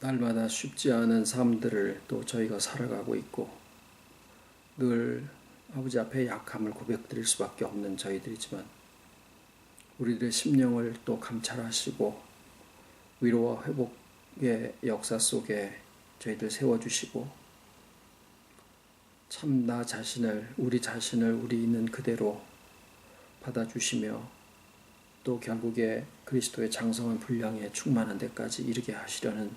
날마다 쉽지 않은 삶들을 또 저희가 살아가고 있고 늘 아버지 앞에 약함을 고백드릴 수밖에 없는 저희들이지만 우리들의 심령을 또 감찰하시고 위로와 회복의 역사 속에 저희들 세워주시고 참 나 자신을 우리 자신을 우리 있는 그대로 받아주시며 또 결국에 그리스도의 장성한 분량에 충만한 데까지 이르게 하시려는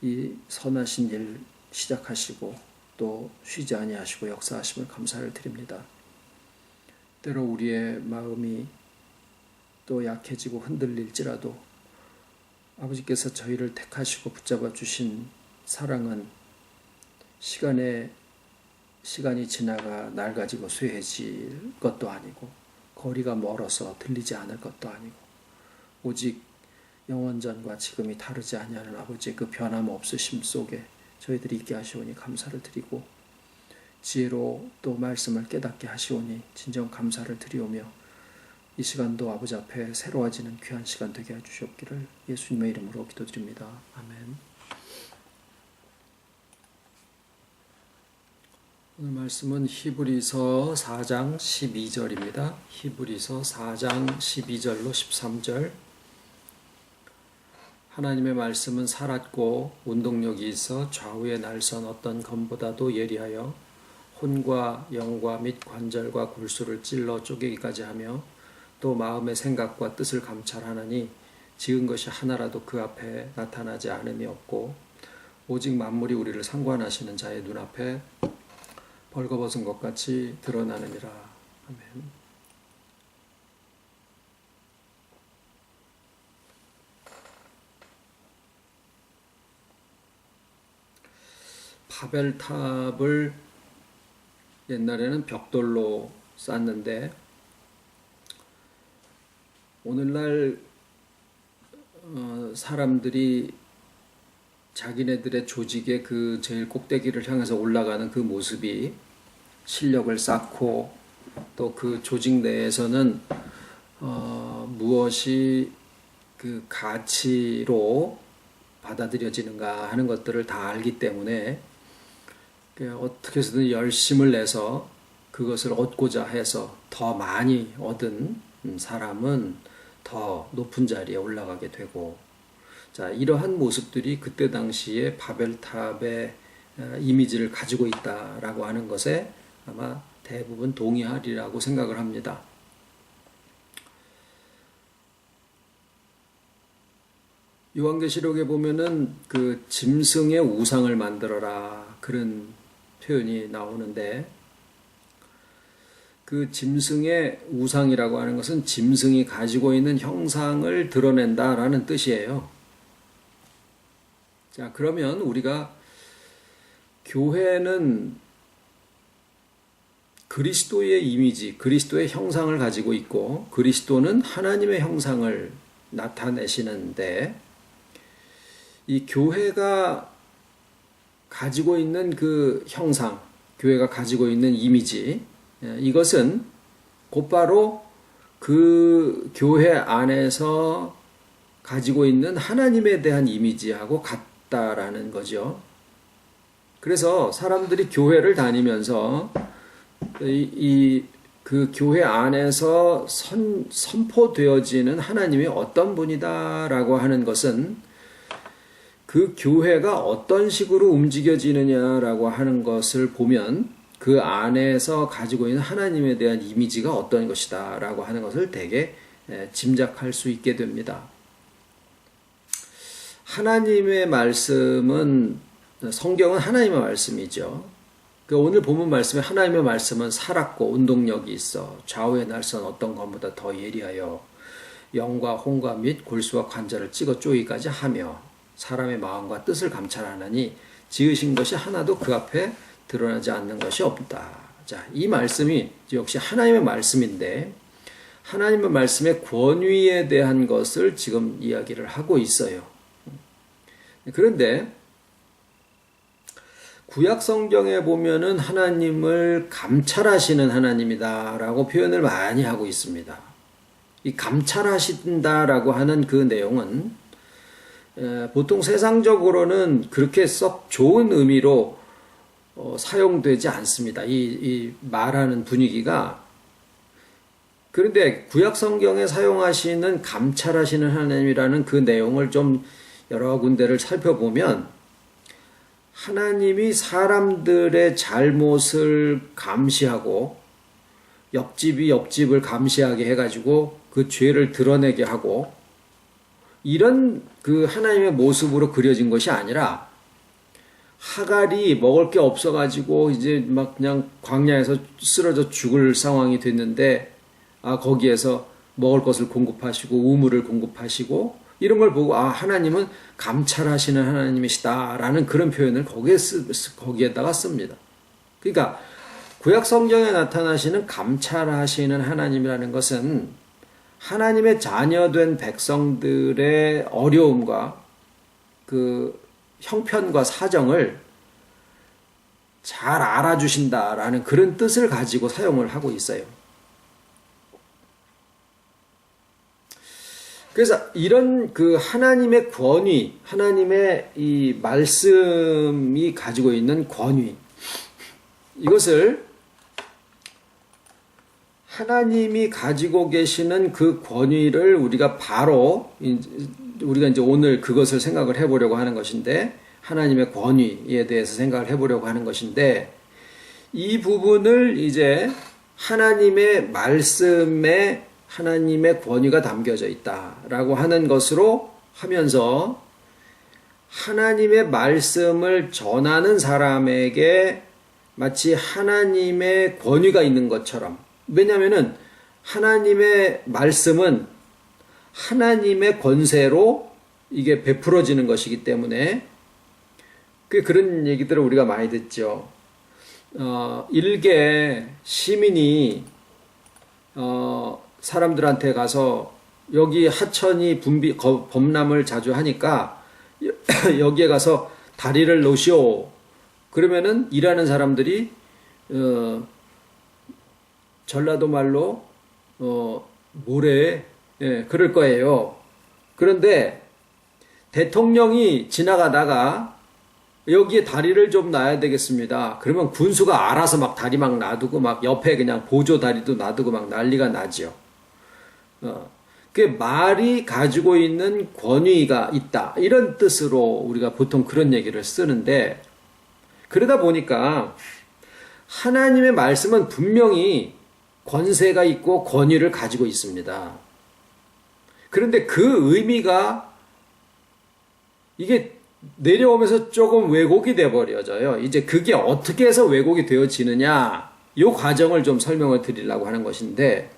이 선하신 일 시작하시고 또 쉬지 아니하시고 역사하심을 감사를 드립니다. 때로 우리의 마음이 또 약해지고 흔들릴지라도 아버지께서 저희를 택하시고 붙잡아 주신 사랑은 시간이 지나가 낡아지고 쇠해질 것도 아니고 거리가 멀어서 들리지 않을 것도 아니고 오직 영원전과 지금이 다르지 아니하는 아버지의 그 변함없으심 속에 저희들이 있게 하시오니 감사를 드리고 지혜로 또 말씀을 깨닫게 하시오니 진정 감사를 드리오며 이 시간도 아버지 앞에 새로워지는 귀한 시간 되게 해주시옵기를 예수님의 이름으로 기도드립니다. 아멘. 오늘 말씀은 히브리서 4장 12절입니다. 히브리서 4장 12절로 13절. 하나님의 말씀은 살았고 운동력이 있어 좌우의 날선 어떤 검보다도 예리하여 혼과 영과 및 관절과 골수를 찔러 쪼개기까지 하며 또 마음의 생각과 뜻을 감찰하나니 지은 것이 하나라도 그 앞에 나타나지 않음이 없고 오직 만물이 우리를 상관하시는 자의 눈앞에 벌거벗은 것 같이 드러나느니라. 아멘. 바벨탑을 옛날에는 벽돌로 쌓는데 오늘날 사람들이 자기네들의 조직의 그 제일 꼭대기를 향해서 올라가는 그 모습이 실력을 쌓고 또 그 조직 내에서는 무엇이 그 가치로 받아들여지는가 하는 것들을 다 알기 때문에 어떻게 해서든 열심을 내서 그것을 얻고자 해서 더 많이 얻은 사람은 더 높은 자리에 올라가게 되고, 자, 이러한 모습들이 그때 당시에 바벨탑의 이미지를 가지고 있다라고 하는 것에 아마 대부분 동의하리라고 생각을 합니다. 요한계시록에 보면은 그 짐승의 우상을 만들어라 그런 표현이 나오는데 그 짐승의 우상이라고 하는 것은 짐승이 가지고 있는 형상을 드러낸다라는 뜻이에요. 자, 그러면 우리가 교회는 그리스도의 이미지, 그리스도의 형상을 가지고 있고 그리스도는 하나님의 형상을 나타내시는데 이 교회가 가지고 있는 그 형상, 교회가 가지고 있는 이미지, 이것은 곧바로 그 교회 안에서 가지고 있는 하나님에 대한 이미지하고 같다라는 거죠. 그래서 사람들이 교회를 다니면서 그 교회 안에서 선포되어지는 하나님이 어떤 분이다라고 하는 것은 그 교회가 어떤 식으로 움직여지느냐라고 하는 것을 보면 그 안에서 가지고 있는 하나님에 대한 이미지가 어떤 것이다 라고 하는 것을 대개 짐작할 수 있게 됩니다. 하나님의 말씀은, 성경은 하나님의 말씀이죠. 오늘 본문 말씀에 하나님의 말씀은 살았고 운동력이 있어 좌우의 날선 어떤 것보다 더 예리하여 영과 혼과 및 골수와 관절을 찍어 쪼이기까지 하며 사람의 마음과 뜻을 감찰하나니 지으신 것이 하나도 그 앞에 드러나지 않는 것이 없다. 자, 이 말씀이 역시 하나님의 말씀인데 하나님의 말씀의 권위에 대한 것을 지금 이야기를 하고 있어요. 그런데 구약 성경에 보면은 하나님을 감찰하시는 하나님이다라고 표현을 많이 하고 있습니다. 이 감찰하신다라고 하는 그 내용은 보통 세상적으로는 그렇게 썩 좋은 의미로 사용되지 않습니다. 이 말하는 분위기가. 그런데 구약 성경에 사용하시는 감찰하시는 하나님이라는 그 내용을 좀 여러 군데를 살펴보면 하나님이 사람들의 잘못을 감시하고 옆집이 옆집을 감시하게 해가지고 그 죄를 드러내게 하고 이런 그 하나님의 모습으로 그려진 것이 아니라 하갈이 먹을 게 없어가지고 이제 막 그냥 광야에서 쓰러져 죽을 상황이 됐는데 거기에서 먹을 것을 공급하시고 우물을 공급하시고 이런 걸 보고 하나님은 감찰하시는 하나님이시다라는 그런 표현을 거기에다가 씁니다. 그러니까 구약 성경에 나타나시는 감찰하시는 하나님이라는 것은 하나님의 자녀된 백성들의 어려움과 그 형편과 사정을 잘 알아주신다라는 그런 뜻을 가지고 사용을 하고 있어요. 그래서 이런 그 하나님의 권위, 하나님의 이 말씀이 가지고 있는 권위, 이것을 하나님이 가지고 계시는 그 권위를 우리가 이제 오늘 그것을 생각을 해보려고 하는 것인데, 하나님의 권위에 대해서 생각을 해보려고 하는 것인데, 이 부분을 이제 하나님의 말씀에 하나님의 권위가 담겨져 있다라고 하는 것으로 하면서 하나님의 말씀을 전하는 사람에게 마치 하나님의 권위가 있는 것처럼, 왜냐하면은 하나님의 말씀은 하나님의 권세로 이게 베풀어지는 것이기 때문에 그런 얘기들을 우리가 많이 듣죠. 일개 시민이 사람들한테 가서 여기 하천이 범람을 자주 하니까 여기에 가서 다리를 놓으시오. 그러면은 일하는 사람들이 전라도 말로 모래 그럴 거예요. 그런데 대통령이 지나가다가 여기에 다리를 좀 놔야 되겠습니다. 그러면 군수가 알아서 막 다리 막 놔두고 막 옆에 그냥 보조 다리도 놔두고 막 난리가 나죠. 그 말이 가지고 있는 권위가 있다, 이런 뜻으로 우리가 보통 그런 얘기를 쓰는데, 그러다 보니까 하나님의 말씀은 분명히 권세가 있고 권위를 가지고 있습니다. 그런데 그 의미가 이게 내려오면서 조금 왜곡이 돼버려져요. 이제 그게 어떻게 해서 왜곡이 되어지느냐, 이 과정을 좀 설명을 드리려고 하는 것인데,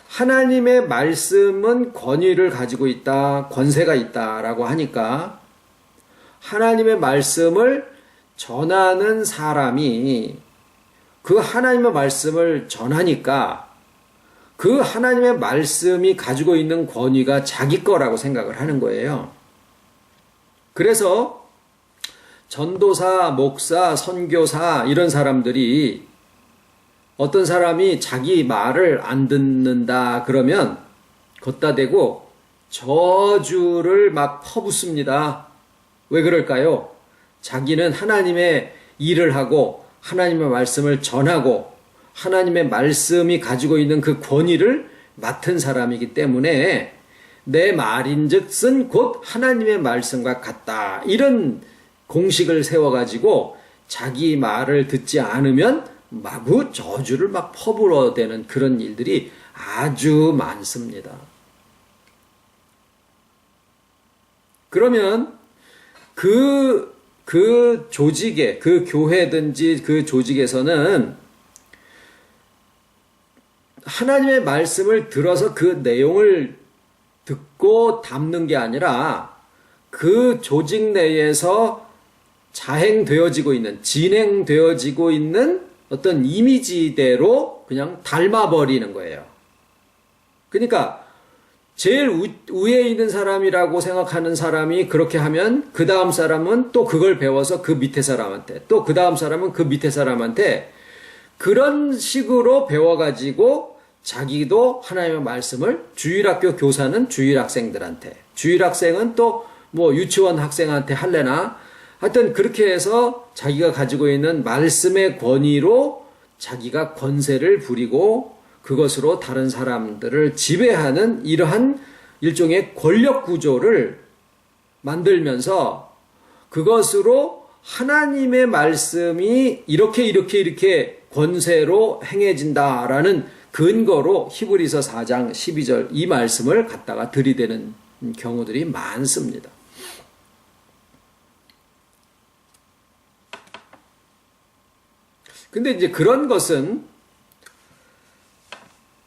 하나님의 말씀은 권위를 가지고 있다, 권세가 있다라고 하니까 하나님의 말씀을 전하는 사람이 그 하나님의 말씀을 전하니까 그 하나님의 말씀이 가지고 있는 권위가 자기 거라고 생각을 하는 거예요. 그래서 전도사, 목사, 선교사 이런 사람들이 어떤 사람이 자기 말을 안 듣는다 그러면 걷다 대고 저주를 막 퍼붓습니다. 왜 그럴까요? 자기는 하나님의 일을 하고 하나님의 말씀을 전하고 하나님의 말씀이 가지고 있는 그 권위를 맡은 사람이기 때문에 내 말인즉슨 곧 하나님의 말씀과 같다, 이런 공식을 세워가지고 자기 말을 듣지 않으면 마구 저주를 막 퍼불어대는 그런 일들이 아주 많습니다. 그러면 그 조직에, 그 교회든지 그 조직에서는 하나님의 말씀을 들어서 그 내용을 듣고 담는 게 아니라 그 조직 내에서 자행되어지고 있는, 진행되어지고 있는 어떤 이미지대로 그냥 닮아버리는 거예요. 그러니까 제일 위에 있는 사람이라고 생각하는 사람이 그렇게 하면 그 다음 사람은 또 그걸 배워서 그 밑에 사람한테, 또 그 다음 사람은 그 밑에 사람한테 그런 식으로 배워가지고 자기도 하나님의 말씀을, 주일학교 교사는 주일학생들한테, 주일학생은 또 뭐 유치원 학생한테 할래나 하여튼 그렇게 해서 자기가 가지고 있는 말씀의 권위로 자기가 권세를 부리고 그것으로 다른 사람들을 지배하는 이러한 일종의 권력 구조를 만들면서 그것으로 하나님의 말씀이 이렇게 권세로 행해진다라는 근거로 히브리서 4장 12절 이 말씀을 갖다가 들이대는 경우들이 많습니다. 근데 이제 그런 것은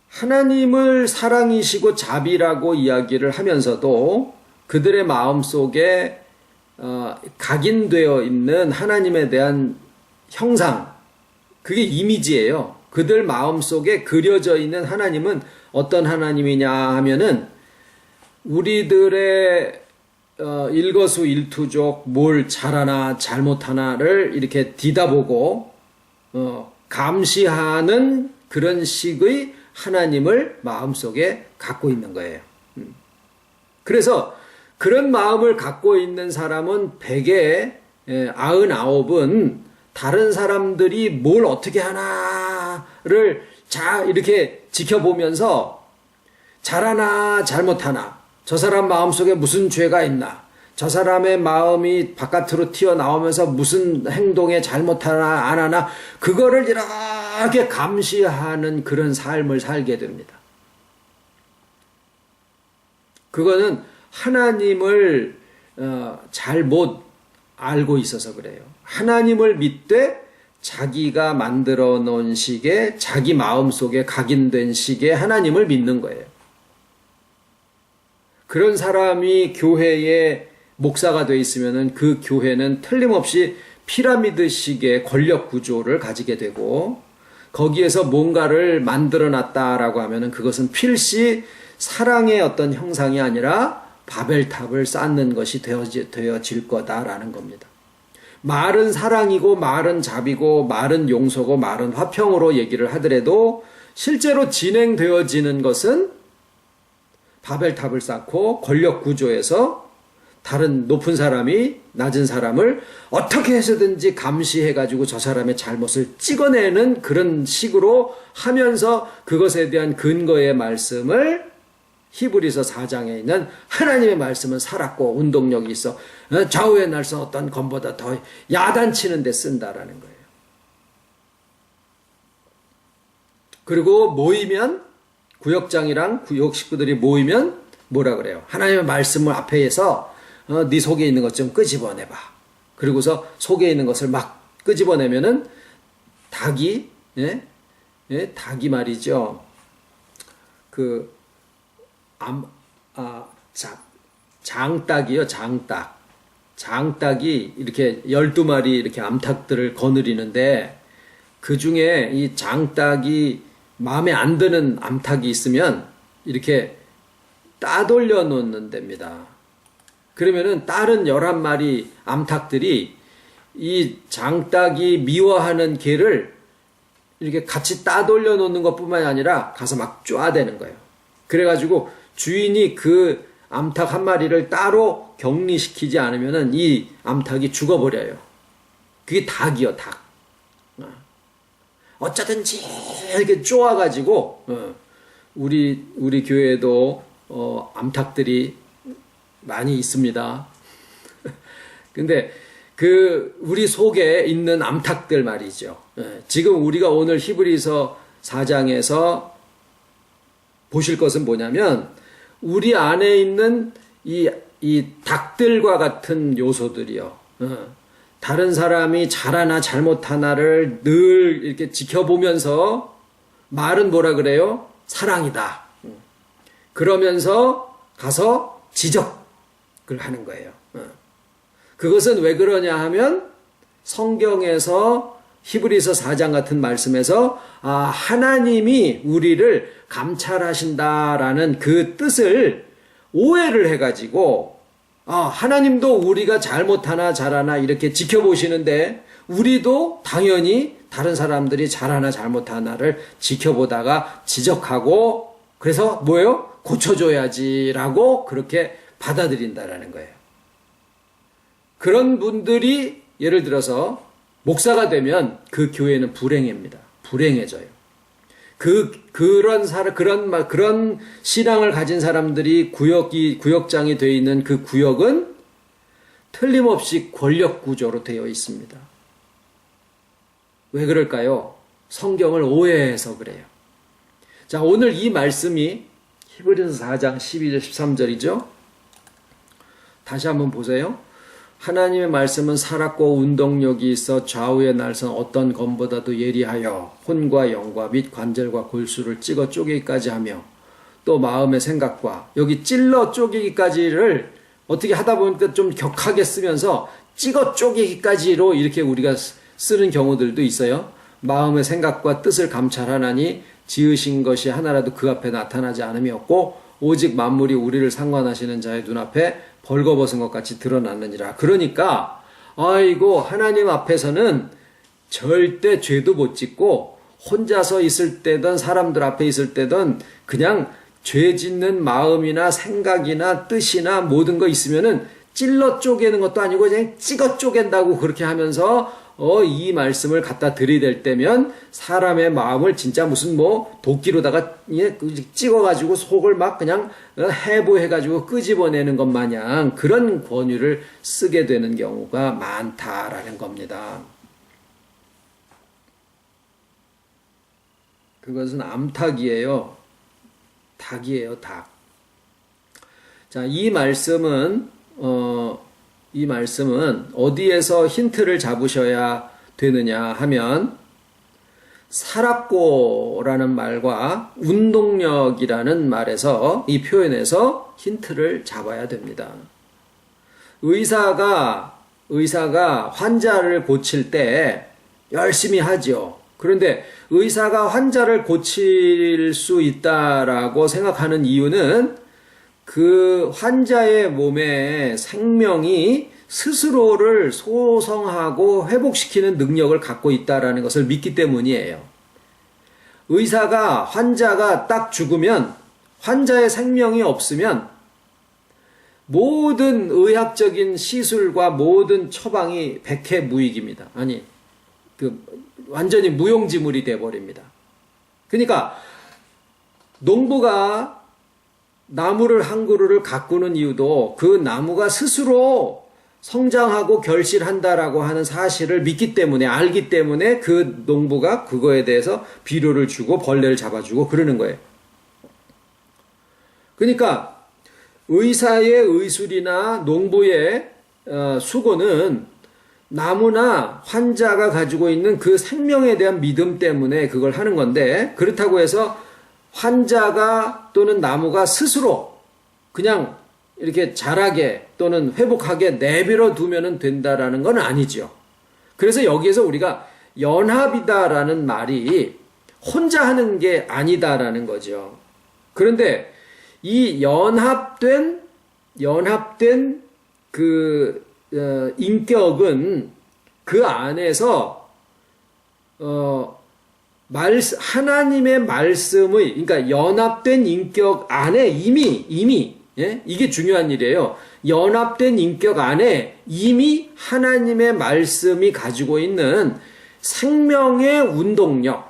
하나님을 사랑이시고 자비라고 이야기를 하면서도 그들의 마음속에 각인되어 있는 하나님에 대한 형상, 그게 이미지예요. 그들 마음속에 그려져 있는 하나님은 어떤 하나님이냐 하면은 우리들의 일거수일투족 뭘 잘하나 잘못하나를 이렇게 뒤다보고 감시하는 그런 식의 하나님을 마음속에 갖고 있는 거예요. 그래서 그런 마음을 갖고 있는 사람은 100에 99은 다른 사람들이 뭘 어떻게 하나를 이렇게 지켜보면서 잘하나 잘못하나, 저 사람 마음속에 무슨 죄가 있나, 저 사람의 마음이 바깥으로 튀어나오면서 무슨 행동에 잘못하나 안 하나, 그거를 이렇게 감시하는 그런 삶을 살게 됩니다. 그거는 하나님을 잘못 알고 있어서 그래요. 하나님을 믿되 자기가 만들어 놓은 식의 자기 마음속에 각인된 식의 하나님을 믿는 거예요. 그런 사람이 교회에 목사가 돼 있으면은 그 교회는 틀림없이 피라미드식의 권력 구조를 가지게 되고 거기에서 뭔가를 만들어 놨다라고 하면은 그것은 필시 사랑의 어떤 형상이 아니라 바벨탑을 쌓는 것이 되어질 거다라는 겁니다. 말은 사랑이고 말은 자비고 말은 용서고 말은 화평으로 얘기를 하더라도 실제로 진행되어지는 것은 바벨탑을 쌓고 권력 구조에서 다른 높은 사람이 낮은 사람을 어떻게 해서든지 감시해가지고 저 사람의 잘못을 찍어내는 그런 식으로 하면서 그것에 대한 근거의 말씀을 히브리서 4장에 있는 하나님의 말씀은 살았고 운동력이 있어 좌우의 날선 어떤 검보다 더 야단치는 데 쓴다라는 거예요. 그리고 모이면 구역장이랑 구역 식구들이 모이면 뭐라 그래요? 하나님의 말씀을 앞에서 네 속에 있는 것 좀 끄집어내봐. 그리고서 속에 있는 것을 막 끄집어내면은 닭이 닭이 말이죠. 장닭이요, 장닭. 장닭이 이렇게 12마리 이렇게 암탉들을 거느리는데 그 중에 이 장닭이 마음에 안 드는 암탉이 있으면 이렇게 따돌려 놓는 됩니다. 그러면은 다른 11마리 암탉들이 이 장닭이 미워하는 개를 이렇게 같이 따돌려 놓는 것뿐만이 아니라 가서 막 쪼아대는 거예요. 그래가지고 주인이 그 암탉 한 마리를 따로 격리시키지 않으면은 이 암탉이 죽어버려요. 그게 닭이요, 닭. 어쩌든지 이렇게 쪼아가지고 우리 교회에도 암탉들이 많이 있습니다. 근데 우리 속에 있는 암탉들 말이죠. 지금 우리가 오늘 히브리서 4장에서 보실 것은 뭐냐면 우리 안에 있는 이 닭들과 같은 요소들이요. 다른 사람이 잘하나 잘못하나를 늘 이렇게 지켜보면서 말은 뭐라 그래요? 사랑이다. 그러면서 가서 지적을 하는 거예요. 그것은 왜 그러냐 하면 성경에서 히브리서 4장 같은 말씀에서 하나님이 우리를 감찰하신다라는 그 뜻을 오해를 해가지고 하나님도 우리가 잘못하나 잘하나 이렇게 지켜보시는데 우리도 당연히 다른 사람들이 잘하나 잘못하나를 지켜보다가 지적하고 그래서 뭐예요? 고쳐줘야지라고 그렇게 받아들인다라는 거예요. 그런 분들이 예를 들어서 목사가 되면 그 교회는 불행해집니다. 불행해져요. 그런 신앙을 가진 사람들이 구역장이 되어 있는 그 구역은 틀림없이 권력 구조로 되어 있습니다. 왜 그럴까요? 성경을 오해해서 그래요. 자, 오늘 이 말씀이 히브리서 4장 12절 13절이죠. 다시 한번 보세요. 하나님의 말씀은 살았고 운동력이 있어 좌우의 날선 어떤 검보다도 예리하여 혼과 영과 및 관절과 골수를 찍어 쪼개기까지 하며 또 마음의 생각과 여기 찔러 쪼개기까지를 어떻게 하다 보니까 좀 격하게 쓰면서 찍어 쪼개기까지로 이렇게 우리가 쓰는 경우들도 있어요. 마음의 생각과 뜻을 감찰하나니 지으신 것이 하나라도 그 앞에 나타나지 않음이 없고 오직 만물이 우리를 상관하시는 자의 눈앞에 벌거벗은 것 같이 드러났느니라. 그러니까 아이고 하나님 앞에서는 절대 죄도 못 짓고 혼자서 있을 때든 사람들 앞에 있을 때든 그냥 죄 짓는 마음이나 생각이나 뜻이나 모든 거 있으면은 찔러 쪼개는 것도 아니고 그냥 찍어 쪼갠다고 그렇게 하면서 이 말씀을 갖다 들이댈 때면 사람의 마음을 진짜 무슨 도끼로다가 찍어가지고 속을 막 그냥 해부해가지고 끄집어내는 것 마냥 그런 권유를 쓰게 되는 경우가 많다라는 겁니다. 그것은 암탉이에요. 닭이에요, 닭. 자, 이 말씀은 어디에서 힌트를 잡으셔야 되느냐 하면 살았고라는 말과 운동력이라는 말에서 이 표현에서 힌트를 잡아야 됩니다. 의사가 환자를 고칠 때 열심히 하죠. 그런데 의사가 환자를 고칠 수 있다라고 생각하는 이유는 그 환자의 몸에 생명이 스스로를 소성하고 회복시키는 능력을 갖고 있다라는 것을 믿기 때문이에요. 환자가 딱 죽으면 환자의 생명이 없으면 모든 의학적인 시술과 모든 처방이 백해무익입니다. 완전히 무용지물이 되어버립니다. 그러니까 농부가 나무를 한 그루를 가꾸는 이유도 그 나무가 스스로 성장하고 결실한다라고 하는 사실을 믿기 때문에 알기 때문에 그 농부가 그거에 대해서 비료를 주고 벌레를 잡아주고 그러는 거예요. 그러니까 의사의 의술이나 농부의 수고는 나무나 환자가 가지고 있는 그 생명에 대한 믿음 때문에 그걸 하는 건데 그렇다고 해서 환자가 또는 나무가 스스로 그냥 이렇게 자라게 또는 회복하게 내버려 두면 된다라는 건 아니죠. 그래서 여기에서 우리가 연합이다라는 말이 혼자 하는 게 아니다라는 거죠. 그런데 이 연합된 인격은 그 안에서 하나님의 말씀의 그러니까 연합된 인격 안에 이미 이게 중요한 일이에요. 연합된 인격 안에 이미 하나님의 말씀이 가지고 있는 생명의 운동력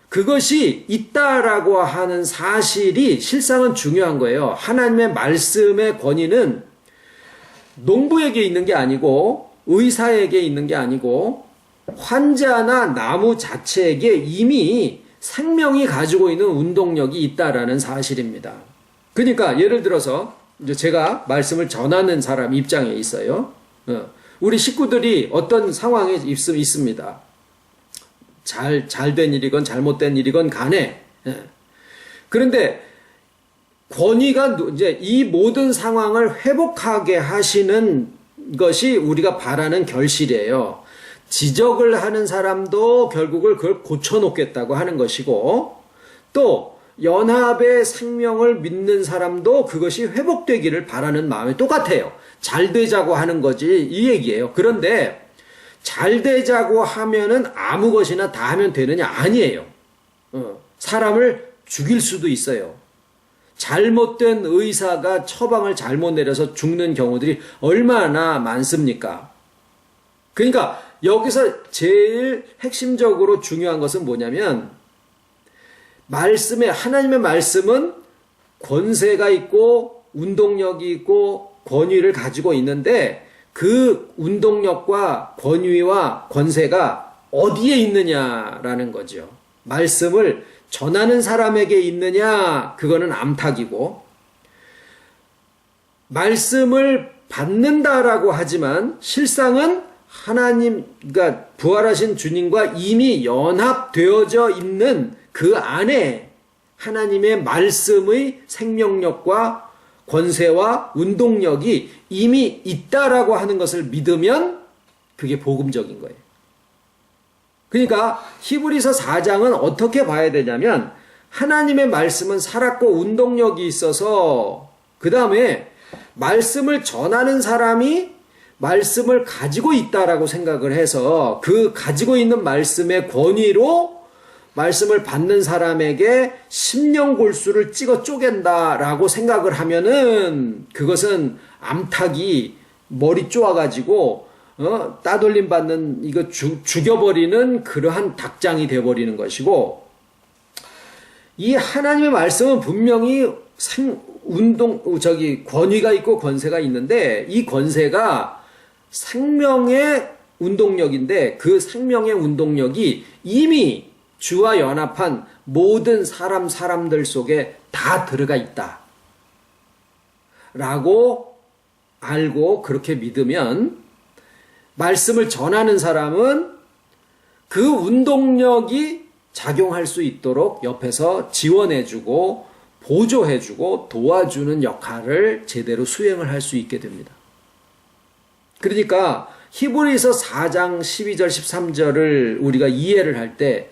그것이 있다라고 하는 사실이 실상은 중요한 거예요. 하나님의 말씀의 권위는 농부에게 있는 게 아니고 의사에게 있는 게 아니고 환자나 나무 자체에게 이미 생명이 가지고 있는 운동력이 있다라는 사실입니다. 그러니까 예를 들어서 이제 제가 말씀을 전하는 사람 입장에 있어요. 우리 식구들이 어떤 상황에 있습니다. 잘된 일이건 잘못된 일이건 간에. 그런데 권위가 이제 이 모든 상황을 회복하게 하시는 것이 우리가 바라는 결실이에요. 지적을 하는 사람도 결국을 그걸 고쳐놓겠다고 하는 것이고 또 연합의 생명을 믿는 사람도 그것이 회복되기를 바라는 마음이 똑같아요. 잘 되자고 하는 거지 이 얘기예요. 그런데 잘 되자고 하면은 아무 것이나 다 하면 되느냐? 아니에요. 사람을 죽일 수도 있어요. 잘못된 의사가 처방을 잘못 내려서 죽는 경우들이 얼마나 많습니까? 그러니까 여기서 제일 핵심적으로 중요한 것은 뭐냐면 하나님의 말씀은 권세가 있고 운동력이 있고 권위를 가지고 있는데 그 운동력과 권위와 권세가 어디에 있느냐라는 거죠. 말씀을 전하는 사람에게 있느냐, 그거는 암탉이고, 말씀을 받는다라고 하지만 실상은 그러니까 부활하신 주님과 이미 연합되어져 있는 그 안에 하나님의 말씀의 생명력과 권세와 운동력이 이미 있다라고 하는 것을 믿으면 그게 복음적인 거예요. 그러니까 히브리서 4장은 어떻게 봐야 되냐면 하나님의 말씀은 살았고 운동력이 있어서 그 다음에 말씀을 전하는 사람이 말씀을 가지고 있다라고 생각을 해서 그 가지고 있는 말씀의 권위로 말씀을 받는 사람에게 심령골수를 찍어 쪼갠다라고 생각을 하면은 그것은 암탉이 머리 쪼아가지고 따돌림 받는 이거 죽여버리는 그러한 닭장이 되어버리는 것이고, 이 하나님의 말씀은 분명히 권위가 있고 권세가 있는데 이 권세가 생명의 운동력인데 그 생명의 운동력이 이미 주와 연합한 모든 사람들 속에 다 들어가 있다 라고 알고 그렇게 믿으면 말씀을 전하는 사람은 그 운동력이 작용할 수 있도록 옆에서 지원해주고 보조해주고 도와주는 역할을 제대로 수행을 할 수 있게 됩니다. 그러니까 히브리서 4장 12절 13절을 우리가 이해를 할 때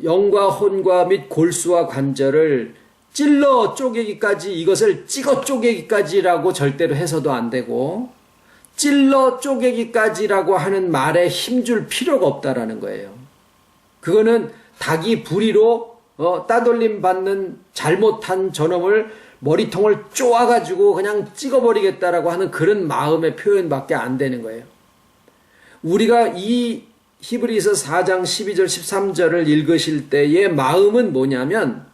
영과 혼과 및 골수와 관절을 찔러 쪼개기까지, 이것을 찍어 쪼개기까지라고 절대로 해서도 안 되고 찔러 쪼개기까지라고 하는 말에 힘줄 필요가 없다라는 거예요. 그거는 닭이 부리로 따돌림 받는 잘못한 저놈을 머리통을 쪼아가지고 그냥 찍어버리겠다라고 하는 그런 마음의 표현밖에 안 되는 거예요. 우리가 이 히브리서 4장 12절 13절을 읽으실 때의 마음은 뭐냐면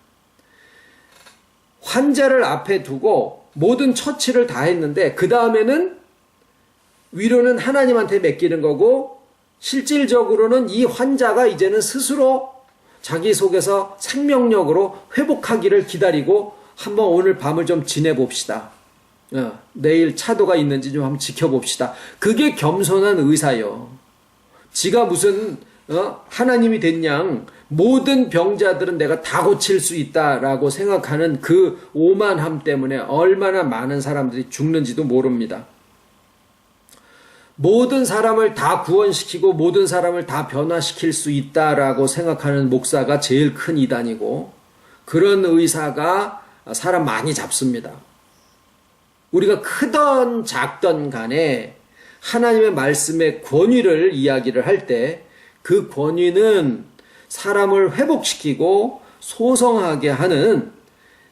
환자를 앞에 두고 모든 처치를 다 했는데 그 다음에는 위로는 하나님한테 맡기는 거고 실질적으로는 이 환자가 이제는 스스로 자기 속에서 생명력으로 회복하기를 기다리고 한번 오늘 밤을 좀 지내봅시다. 내일 차도가 있는지 좀 한번 지켜봅시다. 그게 겸손한 의사요. 지가 무슨 하나님이 된 양 모든 병자들은 내가 다 고칠 수 있다라고 생각하는 그 오만함 때문에 얼마나 많은 사람들이 죽는지도 모릅니다. 모든 사람을 다 구원시키고 모든 사람을 다 변화시킬 수 있다라고 생각하는 목사가 제일 큰 이단이고, 그런 의사가 사람 많이 잡습니다. 우리가 크던 작던 간에 하나님의 말씀의 권위를 이야기를 할 때 그 권위는 사람을 회복시키고 소성하게 하는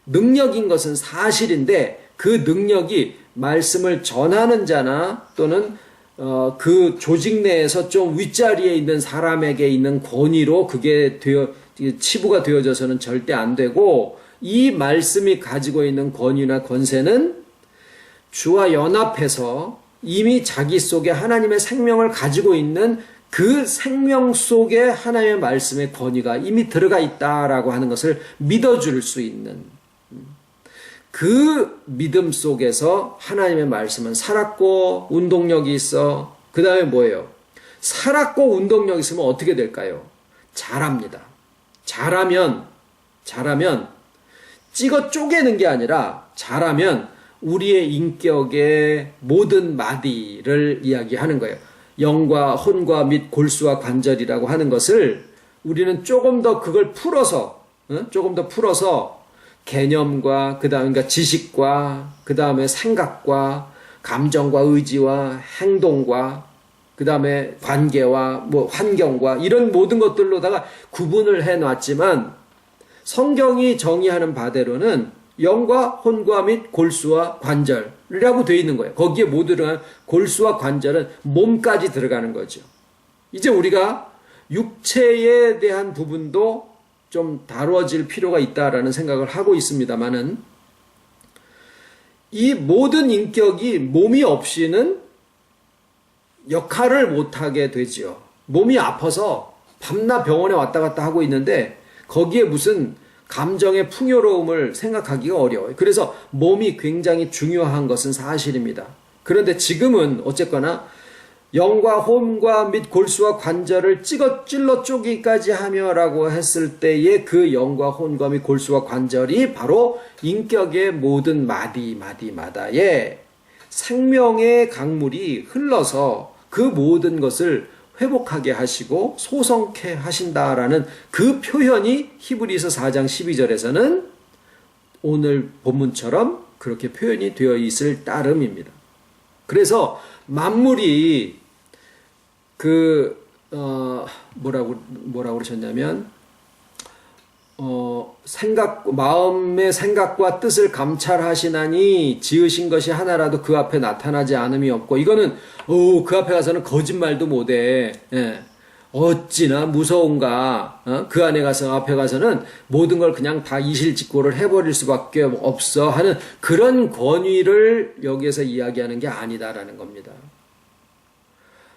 능력인 것은 사실인데, 그 능력이 말씀을 전하는 자나 또는 그 조직 내에서 좀 윗자리에 있는 사람에게 있는 권위로 그게 치부가 되어져서는 절대 안 되고, 이 말씀이 가지고 있는 권위나 권세는 주와 연합해서 이미 자기 속에 하나님의 생명을 가지고 있는 그 생명 속에 하나님의 말씀의 권위가 이미 들어가 있다라고 하는 것을 믿어줄 수 있는, 그 믿음 속에서 하나님의 말씀은 살았고 운동력이 있어. 그 다음에 뭐예요? 살았고 운동력이 있으면 어떻게 될까요? 잘합니다. 잘하면 찍어 쪼개는 게 아니라 잘하면 우리의 인격의 모든 마디를 이야기하는 거예요. 영과 혼과 및 골수와 관절이라고 하는 것을 우리는 조금 더 그걸 풀어서 개념과 그러니까 지식과 그 다음에 생각과 감정과 의지와 행동과 그 다음에 관계와 환경과 이런 모든 것들로다가 구분을 해놨지만, 성경이 정의하는 바대로는 영과 혼과 및 골수와 관절이라고 되어 있는 거예요. 거기에 모두 들어간 골수와 관절은 몸까지 들어가는 거죠. 이제 우리가 육체에 대한 부분도 좀 다루어질 필요가 있다라는 생각을 하고 있습니다만은 이 모든 인격이 몸이 없이는 역할을 못하게 되지요. 몸이 아파서 밤낮 병원에 왔다 갔다 하고 있는데 거기에 무슨 감정의 풍요로움을 생각하기가 어려워요. 그래서 몸이 굉장히 중요한 것은 사실입니다. 그런데 지금은 어쨌거나 영과 혼과 및 골수와 관절을 찔러 쪼기까지 하며라고 했을 때의 그 영과 혼과 및 골수와 관절이 바로 인격의 모든 마디마다에 생명의 강물이 흘러서 그 모든 것을 회복하게 하시고 소성케 하신다라는 그 표현이 히브리서 4장 12절에서는 오늘 본문처럼 그렇게 표현이 되어 있을 따름입니다. 그래서 만물이 뭐라고 그러셨냐면, 마음의 생각과 뜻을 감찰하시나니 지으신 것이 하나라도 그 앞에 나타나지 않음이 없고, 이거는, 그 앞에 가서는 거짓말도 못해. 예. 어찌나 무서운가. 그 안에 가서, 앞에 가서는 모든 걸 그냥 다 이실직고를 해버릴 수밖에 없어 하는 그런 권위를 여기에서 이야기하는 게 아니다라는 겁니다.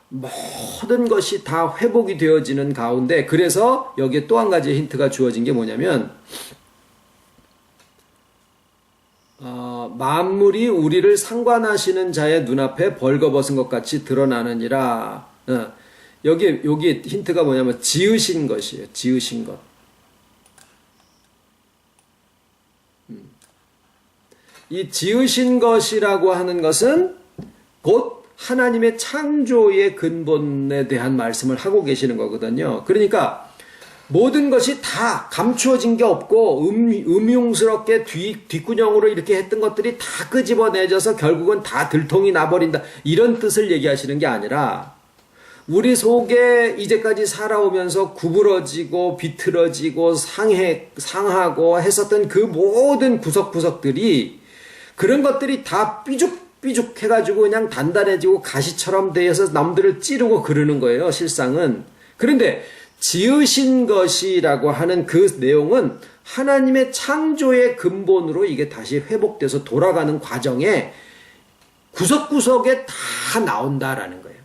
모든 것이 다 회복이 되어지는 가운데, 그래서 여기에 또 한 가지 힌트가 주어진 게 뭐냐면, 만물이 우리를 상관하시는 자의 눈앞에 벌거벗은 것 같이 드러나느니라. 여기 힌트가 뭐냐면 지으신 것이에요. 지으신 것. 이 지으신 것이라고 하는 것은 곧 하나님의 창조의 근본에 대한 말씀을 하고 계시는 거거든요. 그러니까 모든 것이 다 감추어진 게 없고 음흉스럽게 뒷구녕으로 이렇게 했던 것들이 다 끄집어내져서 결국은 다 들통이 나버린다. 이런 뜻을 얘기하시는 게 아니라 우리 속에 이제까지 살아오면서 구부러지고 비틀어지고 상하고 했었던 그 모든 구석구석들이 그런 것들이 다 삐죽 해가지고 그냥 단단해지고 가시처럼 되어서 남들을 찌르고 그러는 거예요, 실상은. 그런데 지으신 것이라고 하는 그 내용은 하나님의 창조의 근본으로 이게 다시 회복돼서 돌아가는 과정에 구석구석에 다 나온다라는 거예요.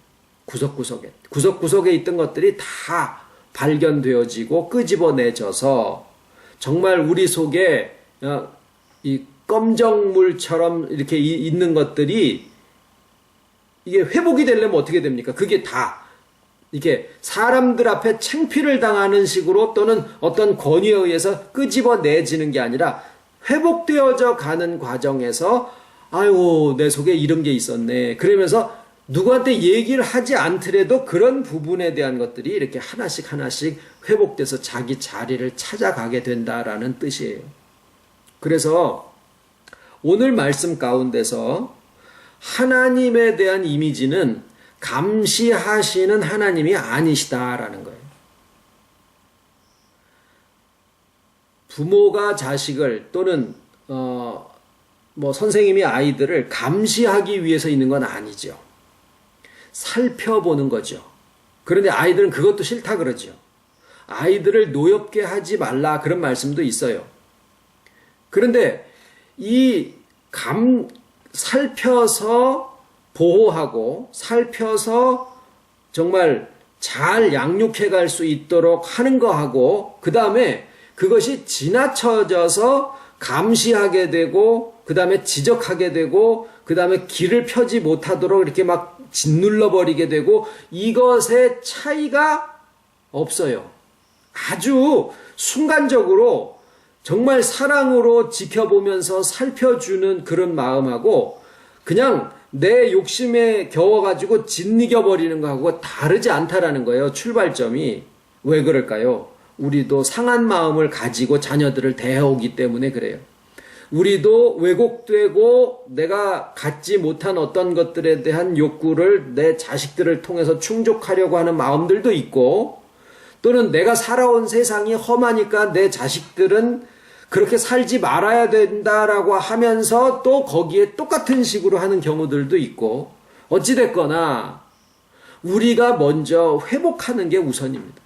구석구석에 있던 것들이 다 발견되어지고 끄집어내져서 정말 우리 속에 이 검정물처럼 이렇게 있는 것들이 이게 회복이 되려면 어떻게 됩니까? 그게 다 이게 사람들 앞에 창피를 당하는 식으로 또는 어떤 권위에 의해서 끄집어내지는 게 아니라 회복되어져 가는 과정에서 아유 내 속에 이런 게 있었네. 그러면서 누구한테 얘기를 하지 않더라도 그런 부분에 대한 것들이 이렇게 하나씩 회복돼서 자기 자리를 찾아가게 된다라는 뜻이에요. 그래서 오늘 말씀 가운데서 하나님에 대한 이미지는 감시하시는 하나님이 아니시다라는 거예요. 부모가 자식을 또는 선생님이 아이들을 감시하기 위해서 있는 건 아니죠. 살펴보는 거죠. 그런데 아이들은 그것도 싫다 그러죠. 아이들을 노엽게 하지 말라 그런 말씀도 있어요. 그런데 살펴서 보호하고 살펴서 정말 잘 양육해 갈 수 있도록 하는 거하고 그 다음에 그것이 지나쳐져서 감시하게 되고 그 다음에 지적하게 되고 그 다음에 길을 펴지 못하도록 이렇게 막 짓눌러 버리게 되고 이것의 차이가 없어요. 아주 순간적으로 정말 사랑으로 지켜보면서 살펴주는 그런 마음하고 그냥 내 욕심에 겨워가지고 짓이겨버리는 거하고 다르지 않다라는 거예요. 출발점이. 왜 그럴까요? 우리도 상한 마음을 가지고 자녀들을 대해오기 때문에 그래요. 우리도 왜곡되고 내가 갖지 못한 어떤 것들에 대한 욕구를 내 자식들을 통해서 충족하려고 하는 마음들도 있고 또는 내가 살아온 세상이 험하니까 내 자식들은 그렇게 살지 말아야 된다라고 하면서 또 거기에 똑같은 식으로 하는 경우들도 있고, 어찌됐거나 우리가 먼저 회복하는 게 우선입니다.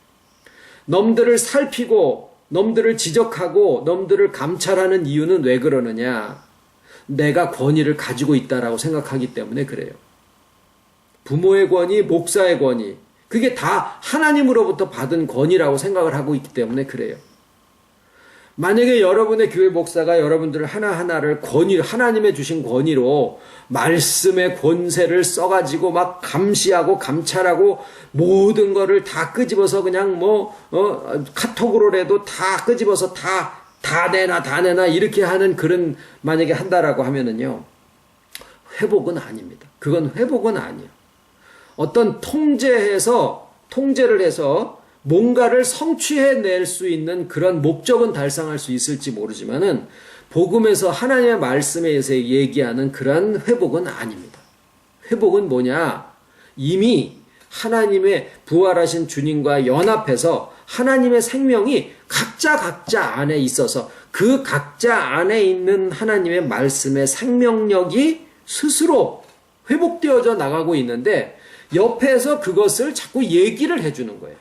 놈들을 살피고 놈들을 지적하고 놈들을 감찰하는 이유는 왜 그러느냐? 내가 권위를 가지고 있다라고 생각하기 때문에 그래요. 부모의 권위, 목사의 권위, 그게 다 하나님으로부터 받은 권위라고 생각을 하고 있기 때문에 그래요. 만약에 여러분의 교회 목사가 여러분들 하나하나를 하나님의 주신 권위로 말씀의 권세를 써가지고 막 감시하고 감찰하고 모든 거를 다 끄집어서 그냥 카톡으로라도 다 끄집어서 다 내놔 이렇게 하는 그런 만약에 한다라고 하면은요, 회복은 아닙니다. 그건 회복은 아니에요. 어떤 통제를 해서 뭔가를 성취해낼 수 있는 그런 목적은 달성할 수 있을지 모르지만은 복음에서 하나님의 말씀에 의해서 얘기하는 그런 회복은 아닙니다. 회복은 뭐냐? 이미 하나님의 부활하신 주님과 연합해서 하나님의 생명이 각자 안에 있어서 그 각자 안에 있는 하나님의 말씀의 생명력이 스스로 회복되어져 나가고 있는데 옆에서 그것을 자꾸 얘기를 해주는 거예요.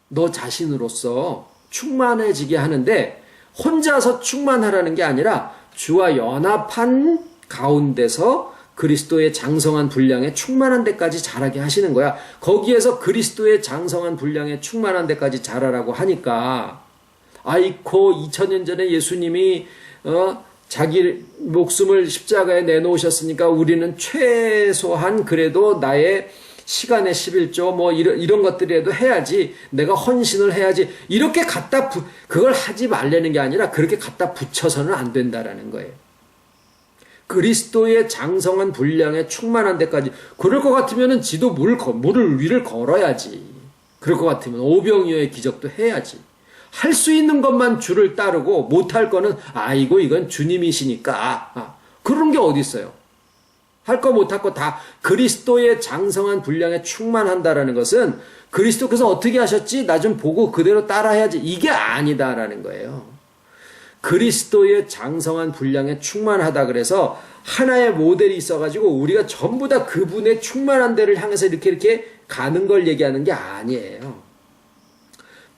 너 자신으로서 충만해지게 하는데 혼자서 충만하라는 게 아니라 주와 연합한 가운데서 그리스도의 장성한 분량에 충만한 데까지 자라게 하시는 거야. 거기에서 그리스도의 장성한 분량에 충만한 데까지 자라라고 하니까, 아이코 2000년 전에 예수님이 자기 목숨을 십자가에 내놓으셨으니까 우리는 최소한 그래도 나의 시간의 11조 이런 것들이라도 해야지, 내가 헌신을 해야지, 이렇게 그걸 하지 말라는 게 아니라 그렇게 갖다 붙여서는 안 된다라는 거예요. 그리스도의 장성한 분량에 충만한 데까지. 그럴 것 같으면은 지도 물을 위를 걸어야지. 그럴 것 같으면 오병이어의 기적도 해야지. 할 수 있는 것만 주를 따르고 못할 거는 이건 주님이시니까 그런 게 어디 있어요. 할 거 못할 거 다 그리스도의 장성한 분량에 충만한다라는 것은 그리스도께서 어떻게 하셨지? 나 좀 보고 그대로 따라해야지. 이게 아니다라는 거예요. 그리스도의 장성한 분량에 충만하다 그래서 하나의 모델이 있어가지고 우리가 전부 다 그분의 충만한 데를 향해서 이렇게 가는 걸 얘기하는 게 아니에요.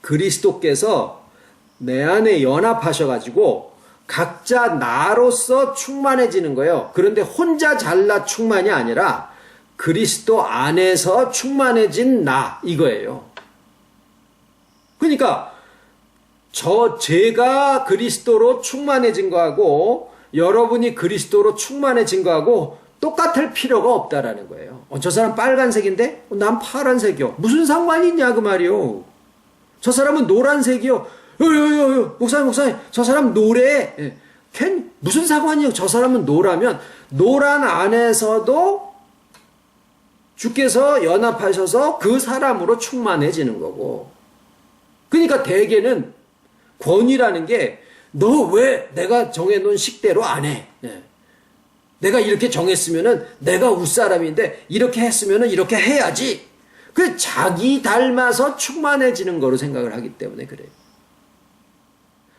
그리스도께서 내 안에 연합하셔가지고 각자 나로서 충만해지는 거예요. 그런데 혼자 잘나 충만이 아니라 그리스도 안에서 충만해진 나, 이거예요. 그러니까 제가 그리스도로 충만해진 거하고 여러분이 그리스도로 충만해진 거하고 똑같을 필요가 없다라는 거예요. 저 사람 빨간색인데 난 파란색이요. 무슨 상관이 있냐 그 말이요. 저 사람은 노란색이요. 목사님, 저 사람 노래. 무슨 상관이요? 저 사람은 노라면 노란 안에서도 주께서 연합하셔서 그 사람으로 충만해지는 거고. 그러니까 대개는 권위라는 게 너 왜 내가 정해놓은 식대로 안 해? 내가 이렇게 정했으면은 내가 윗사람인데 이렇게 했으면은 이렇게 해야지. 그 자기 닮아서 충만해지는 거로 생각을 하기 때문에 그래요.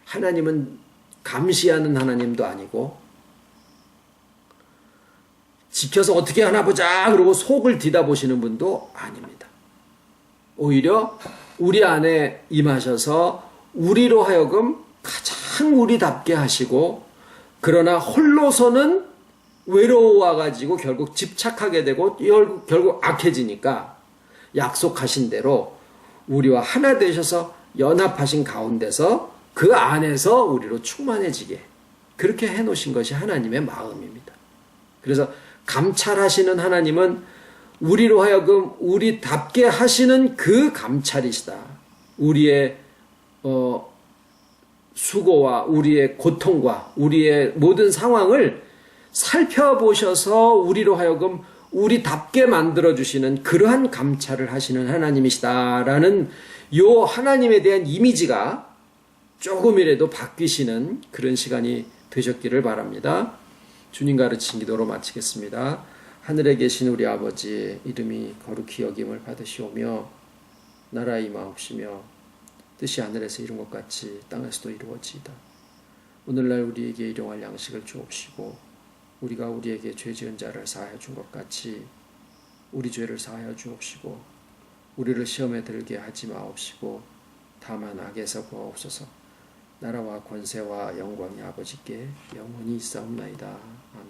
하나님은 감시하는 하나님도 아니고 지켜서 어떻게 하나 보자 그러고 속을 뒤다보시는 분도 아닙니다. 오히려 우리 안에 임하셔서 우리로 하여금 가장 우리답게 하시고, 그러나 홀로서는 외로워가지고 결국 집착하게 되고 결국 악해지니까 약속하신 대로 우리와 하나 되셔서 연합하신 가운데서 그 안에서 우리로 충만해지게 그렇게 해놓으신 것이 하나님의 마음입니다. 그래서 감찰하시는 하나님은 우리로 하여금 우리답게 하시는 그 감찰이시다. 우리의 수고와 우리의 고통과 우리의 모든 상황을 살펴보셔서 우리로 하여금 우리답게 만들어주시는 그러한 감찰을 하시는 하나님이시다라는 요 하나님에 대한 이미지가 조금이라도 바뀌시는 그런 시간이 되셨기를 바랍니다. 주님 가르친 기도로 마치겠습니다. 하늘에 계신 우리 아버지, 이름이 거룩히 여김을 받으시오며 나라 임하옵시며 뜻이 하늘에서 이룬 것 같이 땅에서도 이루어지이다. 오늘날 우리에게 일용할 양식을 주옵시고 우리가 우리에게 죄 지은 자를 사하여 준 것 같이 우리 죄를 사하여 주옵시고 우리를 시험에 들게 하지 마옵시고 다만 악에서 구하옵소서. 나라와 권세와 영광이 아버지께 영원히 있사옵나이다. 아멘.